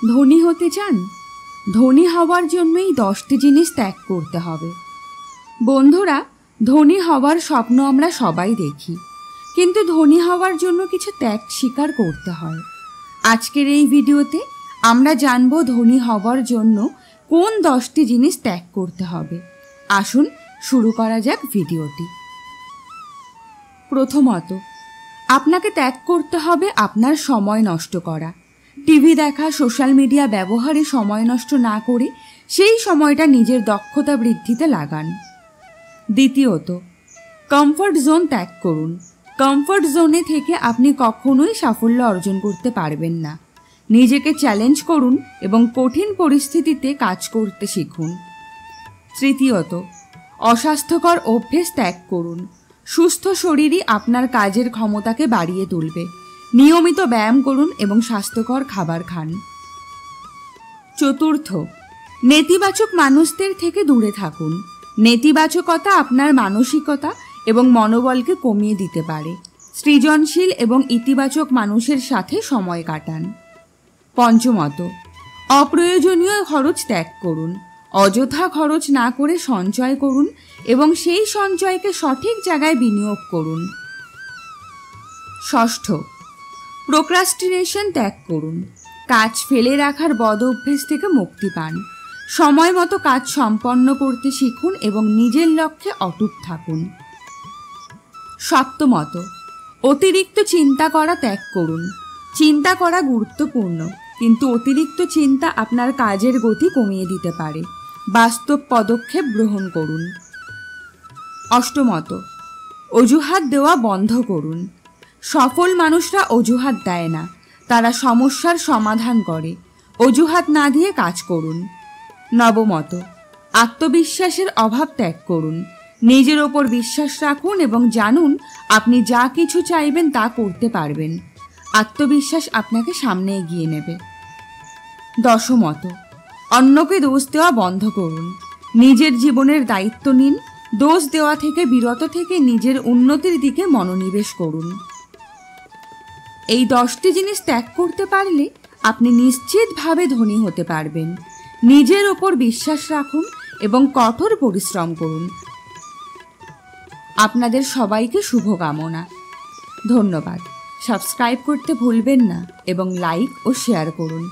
ধনী হতে চান? ধনী হওয়ার জন্যই 10টি জিনিস ত্যাগ করতে হবে। বন্ধুরা, ধনী হওয়ার স্বপ্ন আমরা সবাই দেখি, কিন্তু ধনী হওয়ার জন্য কিছু ত্যাগ স্বীকার করতে হয়। আজকের এই ভিডিওতে আমরা জানব ধনী হওয়ার জন্য কোন 10টি জিনিস ত্যাগ করতে হবে। আসুন শুরু করা যাক ভিডিওটি। প্রথমত, আপনাকে ত্যাগ করতে হবে আপনার সময় নষ্ট করা। টিভি দেখা, সোশ্যাল মিডিয়া ব্যবহারে সময় নষ্ট না করে সেই সময়টা নিজের দক্ষতা বৃদ্ধিতে লাগান। দ্বিতীয়ত, কমফর্ট জোন ত্যাগ করুন। কমফর্ট জোনে থেকে আপনি কখনোই সাফল্য অর্জন করতে পারবেন না। নিজেকে চ্যালেঞ্জ করুন এবং কঠিন পরিস্থিতিতে কাজ করতে শিখুন। তৃতীয়ত, অস্বাস্থ্যকর অভ্যেস ত্যাগ করুন। সুস্থ শরীরই আপনার কাজের ক্ষমতাকে বাড়িয়ে তুলবে। নিয়মিত ব্যায়াম করুন এবং স্বাস্থ্যকর খাবার খান। চতুর্থ, নেতিবাচক মানুষদের থেকে দূরে থাকুন। নেতিবাচকতা আপনার মানসিকতা এবং মনোবলকে কমিয়ে দিতে পারে। সৃজনশীল এবং ইতিবাচক মানুষের সাথে সময় কাটান। পঞ্চমত, অপ্রয়োজনীয় খরচ ত্যাগ করুন। অযথা খরচ না করে সঞ্চয় করুন এবং সেই সঞ্চয়কে সঠিক জায়গায় বিনিয়োগ করুন। ষষ্ঠ, প্রোক্রাস্টিনেশন ত্যাগ করুন। কাজ ফেলে রাখার বদ অভ্যেস থেকে মুক্তি পান। সময় মতো কাজ সম্পন্ন করতে শিখুন এবং নিজের লক্ষ্যে অটুট থাকুন। সপ্তমত, অতিরিক্ত চিন্তা করা ত্যাগ করুন। চিন্তা করা গুরুত্বপূর্ণ, কিন্তু অতিরিক্ত চিন্তা আপনার কাজের গতি কমিয়ে দিতে পারে। বাস্তব পদক্ষেপ গ্রহণ করুন। অষ্টমত, অজুহাত দেওয়া বন্ধ করুন। সফল মানুষরা অজুহাত দেয় না, তারা সমস্যার সমাধান করে। অজুহাত না দিয়ে কাজ করুন। নবমত, আত্মবিশ্বাসের অভাব ত্যাগ করুন। নিজের ওপর বিশ্বাস রাখুন এবং জানুন আপনি যা কিছু চাইবেন তা করতে পারবেন। আত্মবিশ্বাস আপনাকে সামনে এগিয়ে নেবে। দশমত, অন্যকে দোষ দেওয়া বন্ধ করুন। নিজের জীবনের দায়িত্ব নিন। দোষ দেওয়া থেকে বিরত থেকে নিজের উন্নতির দিকে মনোনিবেশ করুন। এই 10টি জিনিস ত্যাগ করতে পারলে আপনি নিশ্চিতভাবে ধনী হতে পারবেন। নিজের ওপর বিশ্বাস রাখুন এবং কঠোর পরিশ্রম করুন। আপনাদের সবাইকে শুভকামনা। ধন্যবাদ। সাবস্ক্রাইব করতে ভুলবেন না এবং লাইক ও শেয়ার করুন।